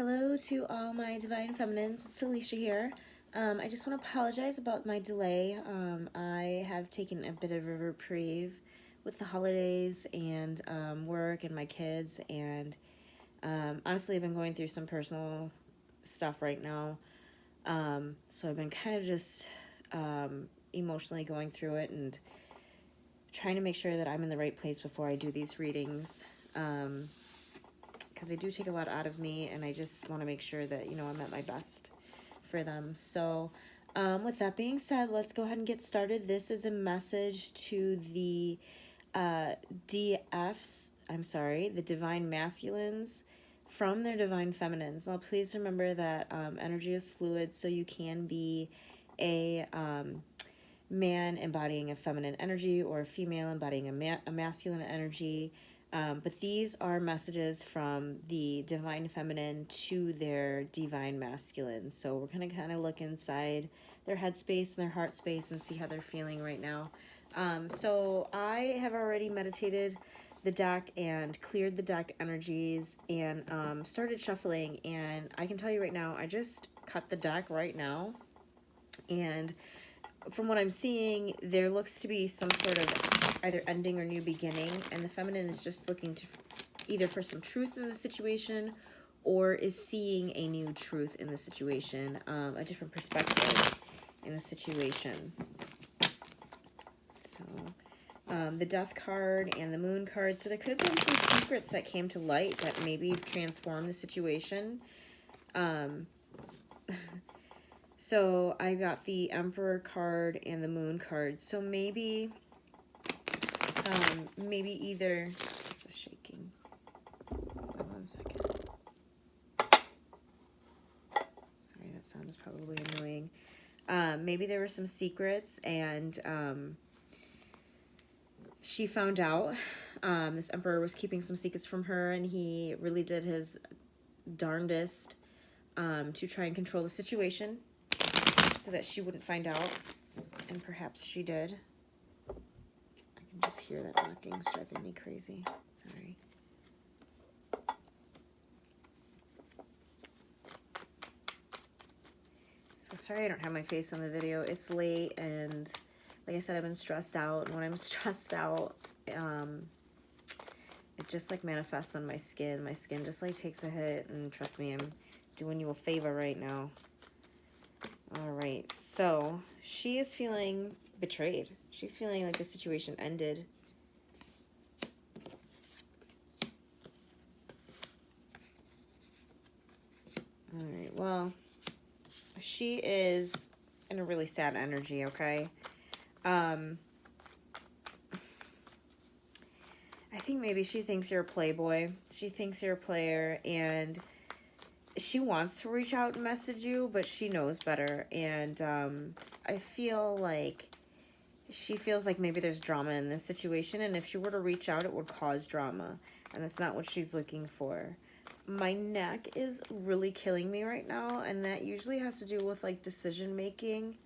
Hello to all my divine feminines. It's Alisha here. I just want to apologize about my delay. I have taken a bit of a reprieve with the holidays and work and my kids, and honestly, I've been going through some personal stuff right now. So I've been kind of just emotionally going through it and trying to make sure that I'm in the right place before I do these readings. Because they do take a lot out of me, and I just want to make sure that, I'm at my best for them. So with that being said, let's go ahead and get started. This is a message to the the divine masculines from their divine feminines. Now, please remember that energy is fluid, so you can be a man embodying a feminine energy or a female embodying a masculine energy. But these are messages from the divine feminine to their divine masculine. So we're going to kind of look inside their headspace and their heart space and see how they're feeling right now. So I have already meditated the deck and cleared the deck energies and started shuffling. And I can tell you right now, I just cut the deck right now. And from what I'm seeing, there looks to be some sort of either ending or new beginning, and the feminine is just looking to either for some truth in the situation or is seeing a new truth in the situation, a different perspective in the situation. So the death card and the moon card, so there could have been some secrets that came to light that maybe transformed the situation. So I got the Emperor card and the Moon card. So maybe either, this is shaking. Hold on 1 second. Sorry, that sound is probably annoying. Maybe there were some secrets and she found out this Emperor was keeping some secrets from her, and he really did his darndest to try and control the situation so that she wouldn't find out, and perhaps she did. I can just hear that knocking. It's driving me crazy. Sorry. So sorry I don't have my face on the video. It's late, and like I said, I've been stressed out, and when I'm stressed out, it just like manifests on my skin. My skin just like takes a hit, and trust me, I'm doing you a favor right now. All right, so she is feeling betrayed. She's feeling like the situation ended. All right, well, she is in a really sad energy, okay? I think maybe she thinks you're a playboy. She thinks you're a player, and she wants to reach out and message you, but she knows better. And I feel like she feels like maybe there's drama in this situation, and if she were to reach out, it would cause drama, and that's not what she's looking for. My neck is really killing me right now, and that usually has to do with like decision making.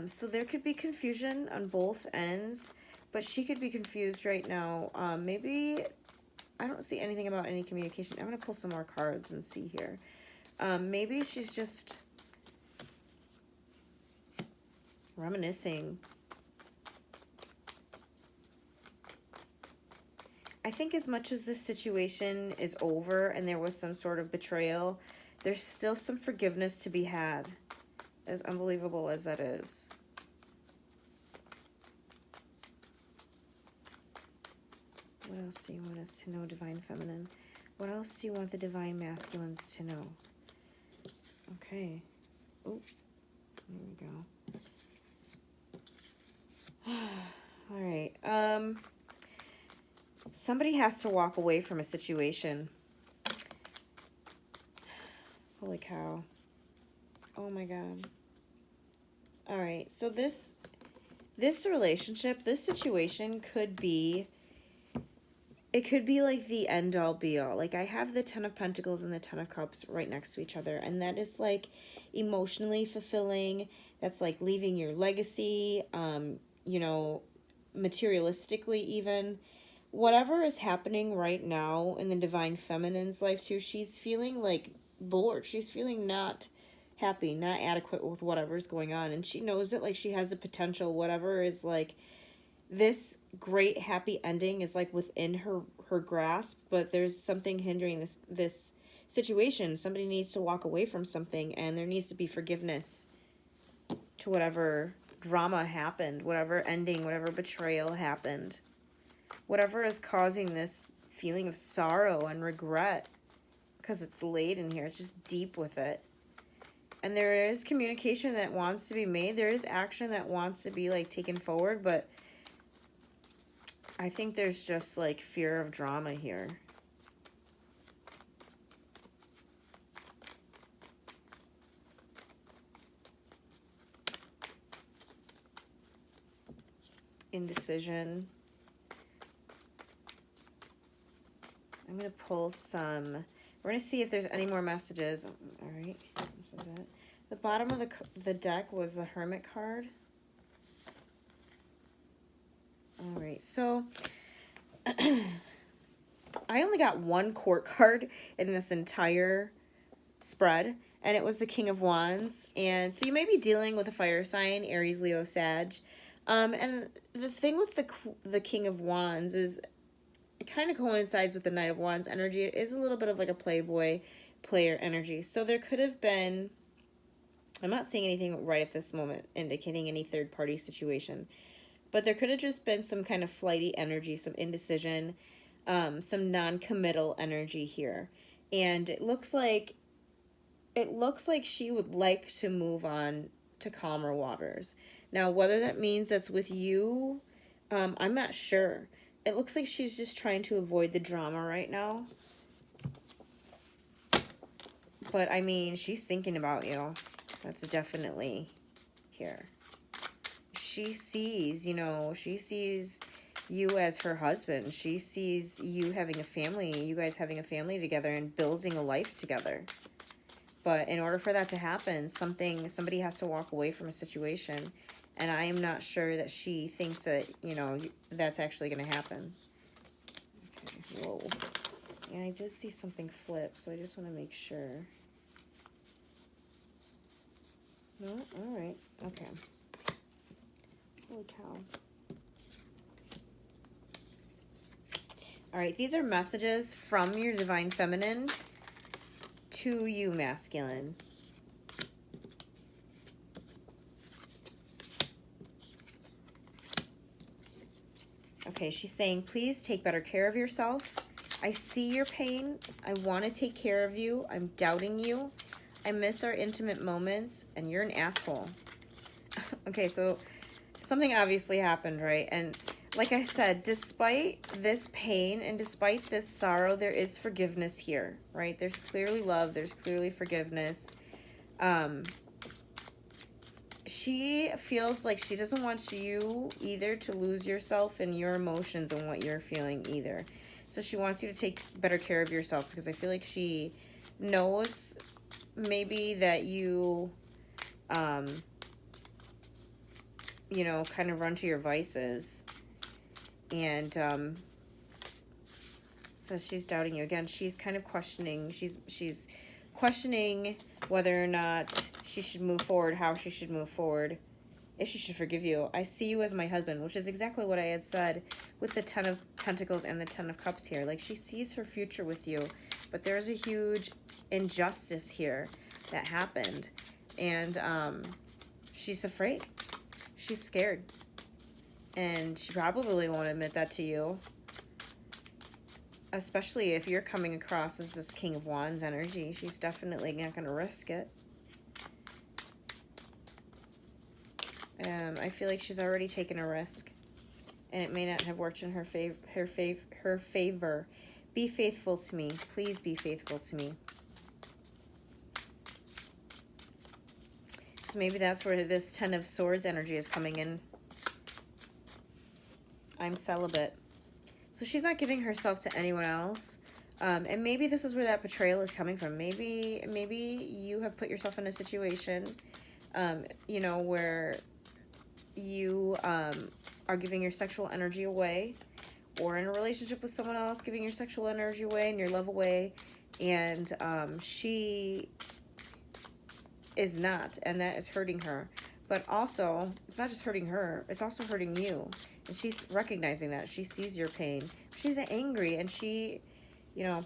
So there could be confusion on both ends, but she could be confused right now. Maybe I don't see anything about any communication. I'm going to pull some more cards and see here. Maybe she's just reminiscing. I think as much as this situation is over and there was some sort of betrayal, there's still some forgiveness to be had, as unbelievable as that is. What else do you want us to know, Divine Feminine? What else do you want the Divine Masculines to know? Okay. Oh, there we go. All right. Somebody has to walk away from a situation. Holy cow. Oh my God. All right. So this relationship, this situation could be, it could be like the end all be all. Like I have the 10 of Pentacles and the 10 of Cups right next to each other. And that is like emotionally fulfilling. That's like leaving your legacy, materialistically even. Whatever is happening right now in the Divine Feminine's life too, she's feeling like bored. She's feeling not happy, not adequate with whatever's going on. And she knows it, like, she has the potential, whatever is, like, this great happy ending is, like, within her grasp, but there's something hindering this situation. Somebody needs to walk away from something, and there needs to be forgiveness to whatever drama happened, whatever ending, whatever betrayal happened, whatever is causing this feeling of sorrow and regret, because it's laid in here. It's just deep with it. And there is communication that wants to be made. There is action that wants to be, like, taken forward, but I think there's just, like, fear of drama here. Indecision. I'm going to pull some. We're going to see if there's any more messages. All right, this is it. The bottom of the deck was the Hermit card. All right, so I only got one court card in this entire spread, and it was the King of Wands. And so you may be dealing with a fire sign, Aries, Leo, Sag. And the thing with the King of Wands is it kind of coincides with the Knight of Wands energy. It is a little bit of like a playboy player energy. So there could have been, I'm not saying anything right at this moment indicating any third party situation, but there could have just been some kind of flighty energy, some indecision, some non-committal energy here. And it looks like she would like to move on to calmer waters. Now, whether that means that's with you, I'm not sure. It looks like she's just trying to avoid the drama right now. But, I mean, she's thinking about you. That's definitely here. She sees, she sees you as her husband. She sees you having a family, you guys having a family together and building a life together. But in order for that to happen, somebody has to walk away from a situation. And I am not sure that she thinks that, that's actually going to happen. Okay, whoa. Yeah, I did see something flip, so I just want to make sure. No? All right. Okay. Holy cow. All right, these are messages from your Divine Feminine to you, Masculine. Okay, she's saying, please take better care of yourself. I see your pain. I want to take care of you. I'm doubting you. I miss our intimate moments, and you're an asshole. Okay, so something obviously happened, right? And like I said, despite this pain and despite this sorrow, there is forgiveness here, right? There's clearly love. There's clearly forgiveness. She feels like she doesn't want you either to lose yourself and your emotions and what you're feeling either. So she wants you to take better care of yourself, because I feel like she knows maybe that you, kind of run to your vices. And says she's doubting you. Again, she's kind of questioning. She's questioning whether or not she should move forward, how she should move forward, if she should forgive you. I see you as my husband, which is exactly what I had said with the 10 of Pentacles and the 10 of Cups here. Like, she sees her future with you, but there's a huge injustice here that happened. And she's afraid. She's scared. And she probably won't admit that to you. Especially if you're coming across as this King of Wands energy. She's definitely not going to risk it. I feel like she's already taken a risk. And it may not have worked in her favor. Be faithful to me. Please be faithful to me. So maybe that's where this 10 of Swords energy is coming in. I'm celibate. So she's not giving herself to anyone else. And maybe this is where that betrayal is coming from. Maybe you have put yourself in a situation, where you are giving your sexual energy away, or in a relationship with someone else, giving your sexual energy away and your love away and she is not, and that is hurting her. But also, it's not just hurting her, it's also hurting you. And she's recognizing that. She sees your pain. She's angry, and she, you know,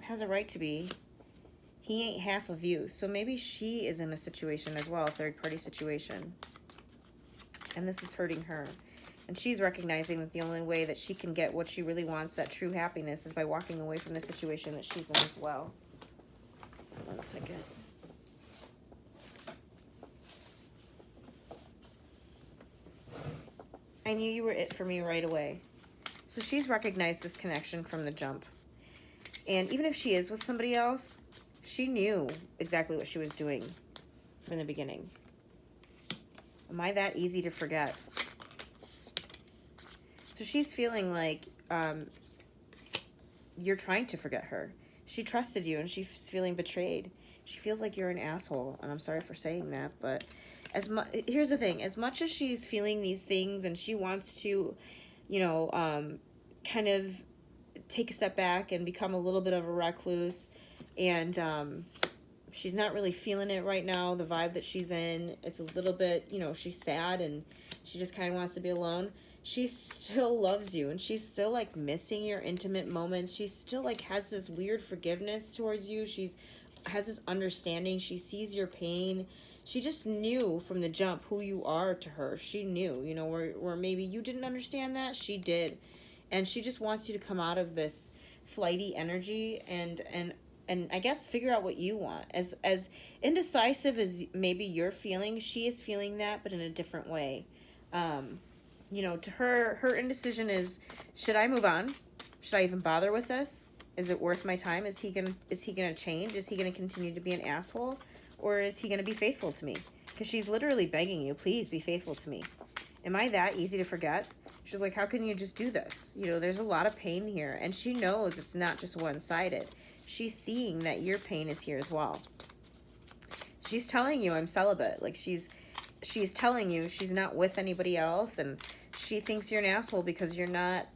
has a right to be. He ain't half of you. So maybe she is in a situation as well, a third-party situation. And this is hurting her. And she's recognizing that the only way that she can get what she really wants, that true happiness, is by walking away from the situation that she's in as well. 1 second. I knew you were it for me right away. So she's recognized this connection from the jump. And even if she is with somebody else, she knew exactly what she was doing from the beginning. Am I that easy to forget? So she's feeling like you're trying to forget her. She trusted you, and she's feeling betrayed. She feels like you're an asshole, and I'm sorry for saying that, but here's the thing. As much as she's feeling these things and she wants to, you know, kind of take a step back and become a little bit of a recluse, and she's not really feeling it right now, the vibe that she's in, it's a little bit, you know, she's sad and she just kind of wants to be alone. She still loves you, and she's still, like, missing your intimate moments. She still, like, has this weird forgiveness towards you. She's has this understanding. She sees your pain. She just knew from the jump who you are to her. She knew, you know, where maybe you didn't understand that, she did. And she just wants you to come out of this flighty energy and I guess figure out what you want. As indecisive as maybe you're feeling, she is feeling that, but in a different way. You know, to her indecision is, should I move on? Should I even bother with this? Is it worth my time? Is he gonna change? Is he gonna continue to be an asshole? Or is he gonna be faithful to me? Because she's literally begging you, please be faithful to me. Am I that easy to forget? She's like, how can you just do this? You know, there's a lot of pain here. And she knows it's not just one-sided. She's seeing that your pain is here as well. She's telling you, I'm celibate. Like, she's telling you she's not with anybody else, and she thinks you're an asshole because you're not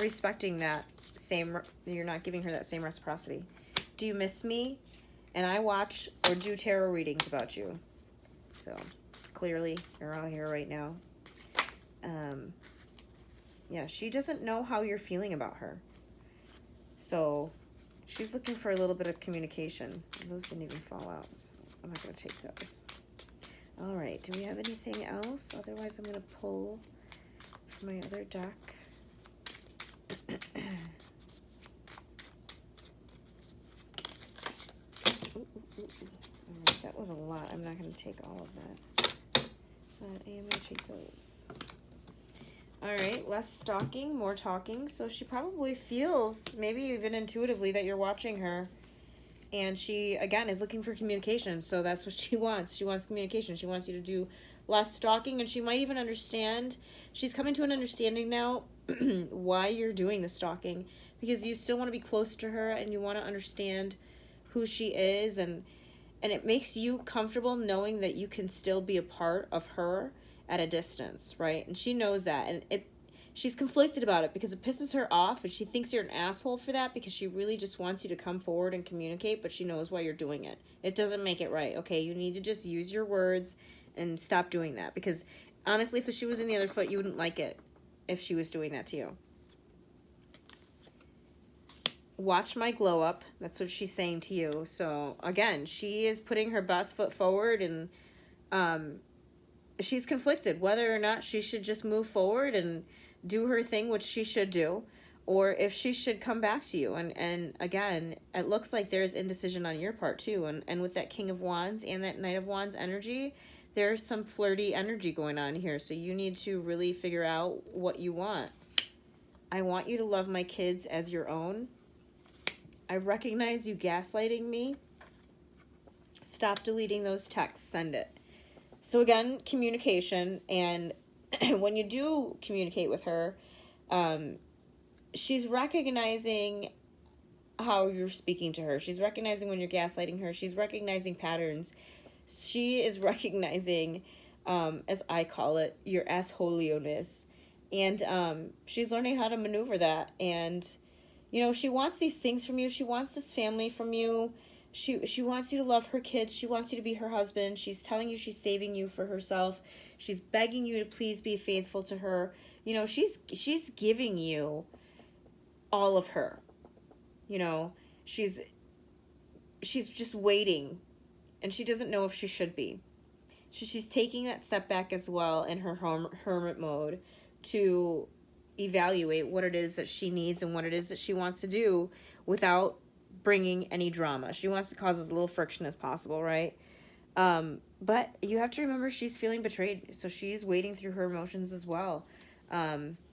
respecting that same, you're not giving her that same reciprocity. Do you miss me? And I watch or do tarot readings about you. So, clearly, you're out here right now. Yeah, she doesn't know how you're feeling about her. So, she's looking for a little bit of communication. Those didn't even fall out, so I'm not going to take those. All right, do we have anything else? Otherwise, I'm going to pull from my other deck. All right, that was a lot. I'm not going to take all of that. But I am going to take those. All right, less stalking, more talking. So she probably feels, maybe even intuitively, that you're watching her. And she, again, is looking for communication. So that's what she wants. She wants communication. She wants you to do less stalking. And she might even understand. She's coming to an understanding now why you're doing the stalking. Because you still want to be close to her and you want to understand who she is. And it makes you comfortable knowing that you can still be a part of her at a distance, right? And she knows that. And she's conflicted about it because it pisses her off, and she thinks you're an asshole for that because she really just wants you to come forward and communicate, but she knows why you're doing it. It doesn't make it right, okay? You need to just use your words and stop doing that, because honestly, if the shoe was in the other foot, you wouldn't like it if she was doing that to you. Watch my glow up. That's what she's saying to you. So, again, she is putting her best foot forward, and she's conflicted whether or not she should just move forward and do her thing, which she should do, or if she should come back to you. And again, it looks like there's indecision on your part too. And with that King of Wands and that Knight of Wands energy, there's some flirty energy going on here. So you need to really figure out what you want. I want you to love my kids as your own. I recognize you gaslighting me. Stop deleting those texts. Send it. So again, communication, and when you do communicate with her, she's recognizing how you're speaking to her. She's recognizing when you're gaslighting her. She's recognizing patterns. She is recognizing, as I call it, your assholioness. And she's learning how to maneuver that. And You know, she wants these things from you. She wants this family from you. She wants you to love her kids. She wants you to be her husband. She's telling you she's saving you for herself. She's begging you to please be faithful to her. You know, she's giving you all of her. You know, she's just waiting, and she doesn't know if she should be. So she's taking that step back as well in her hermit mode to evaluate what it is that she needs and what it is that she wants to do without bringing any drama. She wants to cause as little friction as possible, right? But you have to remember she's feeling betrayed, so she's wading through her emotions as well.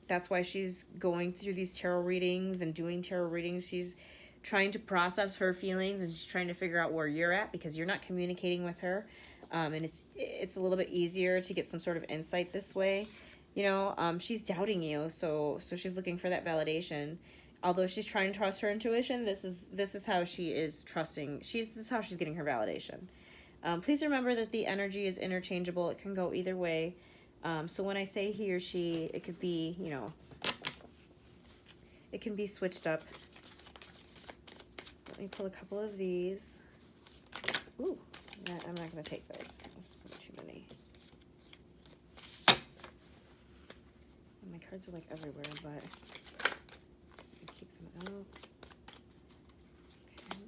That's why she's going through these tarot readings and doing tarot readings. She's trying to process her feelings, and she's trying to figure out where you're at because you're not communicating with her. And it's a little bit easier to get some sort of insight this way. You know, she's doubting you, so she's looking for that validation. Although she's trying to trust her intuition, this is how she is trusting. This is how she's getting her validation. Please remember that the energy is interchangeable. It can go either way. So when I say he or she, it could be, you know, it can be switched up. Let me pull a couple of these. Ooh, I'm not going to take those. Those are too many. And my cards are like everywhere, but I keep them out. Okay.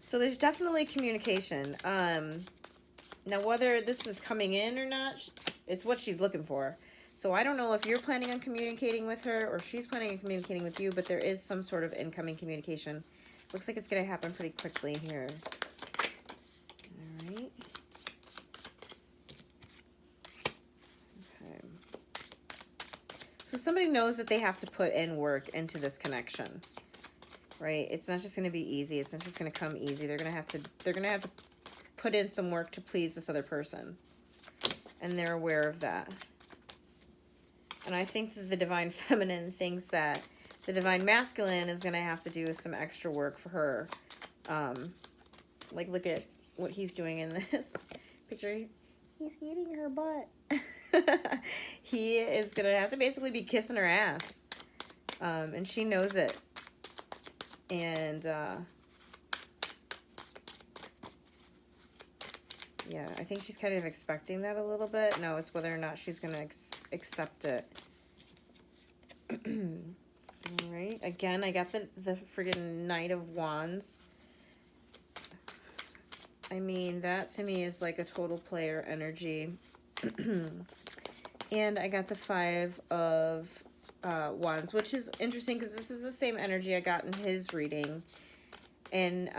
So there's definitely communication. Now, whether this is coming in or not, it's what she's looking for. So I don't know if you're planning on communicating with her or she's planning on communicating with you, but there is some sort of incoming communication. Looks like it's going to happen pretty quickly here. All right. Okay. So somebody knows that they have to put in work into this connection, right? It's not just going to be easy. It's not just going to come easy. They're going to have to put in some work to please this other person, and they're aware of that. And I think that the divine feminine thinks that the divine masculine is going to have to do some extra work for her. Like, look at what he's doing in this picture. He's eating her butt. He is going to have to basically be kissing her ass. And she knows it. And, yeah, I think she's kind of expecting that a little bit. No, it's whether or not she's going to accept it. All right. Again, I got the friggin' Knight of Wands. I mean, that to me is like a total player energy. And I got the Five of Wands, which is interesting because this is the same energy I got in his reading. And,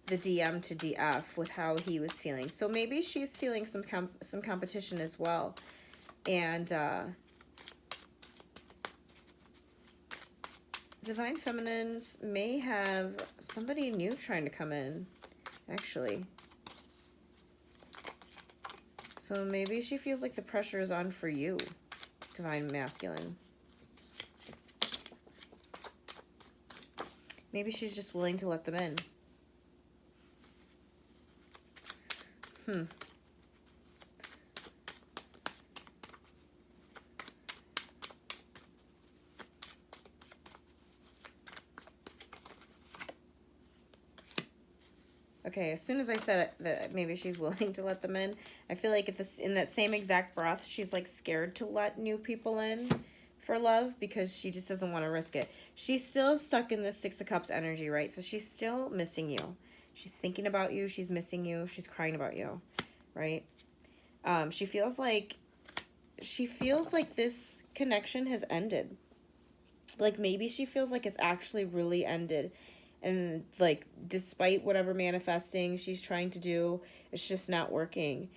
the DM to DF with how he was feeling. So maybe she's feeling some competition as well. And divine feminines may have somebody new trying to come in, actually. So maybe she feels like the pressure is on for you, divine masculine. Maybe she's just willing to let them in. Okay, as soon as I said it, that maybe she's willing to let them in, I feel like in that same exact breath, she's like scared to let new people in for love because she just doesn't want to risk it. She's still stuck in this Six of Cups energy, right? So she's still missing you. She's thinking about you. She's missing you. She's crying about you, right? She feels like this connection has ended. Like maybe she feels like it's actually really ended. And like, despite whatever manifesting she's trying to do, it's just not working.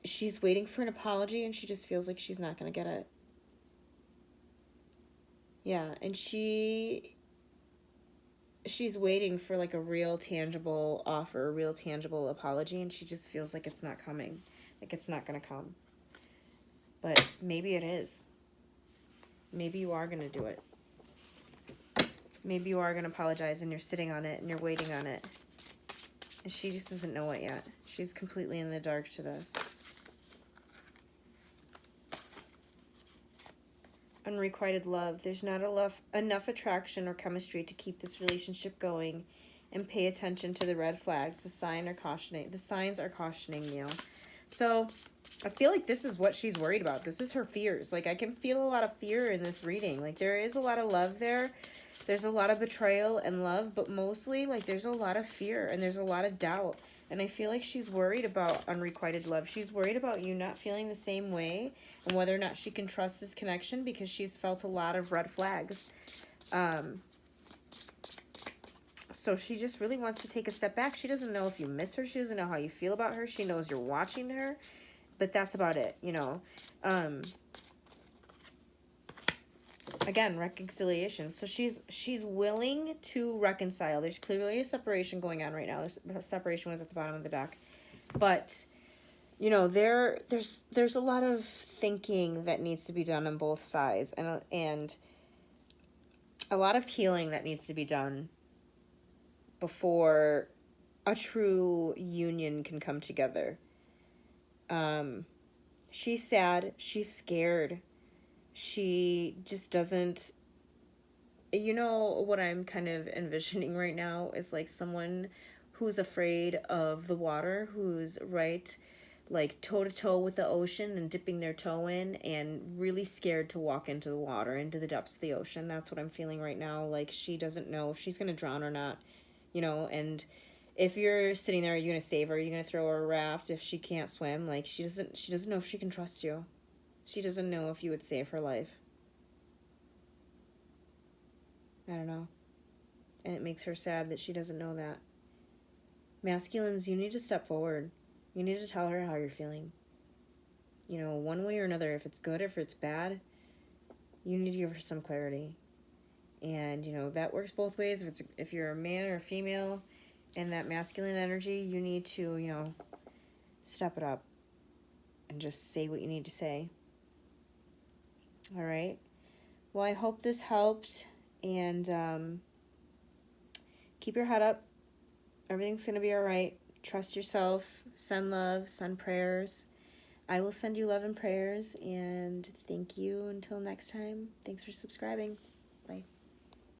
She's waiting for an apology and she just feels like she's not going to get it. Yeah, and she's waiting for like a real tangible offer, a real tangible apology, and she just feels like it's not coming. Like it's not going to come. But maybe it is. Maybe you are going to do it. Maybe you are going to apologize and you're sitting on it and you're waiting on it. And she just doesn't know it yet. She's completely in the dark to this. unrequited love. There's not enough attraction or chemistry to keep this relationship going, and pay attention to the red flags. The signs are cautioning you. So I feel like this is what she's worried about. This is her fears. Like, I can feel a lot of fear in this reading. Like, there is a lot of love there. There's a lot of betrayal and love, but mostly, like, there's a lot of fear and there's a lot of doubt. And I feel like she's worried about unrequited love. She's worried about you not feeling the same way and whether or not she can trust this connection, because she's felt a lot of red flags. So she just really wants to take a step back. She doesn't know if you miss her. She doesn't know how you feel about her. She knows you're watching her, but that's about it, you know. Again, reconciliation. So she's willing to reconcile. There's clearly a separation going on right now. The separation was at the bottom of the deck, but you know, there's a lot of thinking that needs to be done on both sides, and a lot of healing that needs to be done before a true union can come together. She's sad. She's scared. She just doesn't, you know, what I'm kind of envisioning right now is like someone who's afraid of the water, who's right, like toe to toe with the ocean and dipping their toe in, and really scared to walk into the water, into the depths of the ocean. That's what I'm feeling right now. Like, she doesn't know if she's going to drown or not, you know. And if you're sitting there, are you going to save her? Are you going to throw her a raft if she can't swim? Like, she doesn't know if she can trust you. She doesn't know if you would save her life. I don't know. And it makes her sad that she doesn't know that. Masculines, you need to step forward. You need to tell her how you're feeling. You know, one way or another, if it's good, if it's bad, you need to give her some clarity. And, you know, that works both ways. If you're a man or a female and that masculine energy, you need to, you know, step it up and just say what you need to say. All right. Well, I hope this helped, and keep your head up. Everything's going to be all right. Trust yourself. Send love. Send prayers. I will send you love and prayers, and thank you until next time. Thanks for subscribing.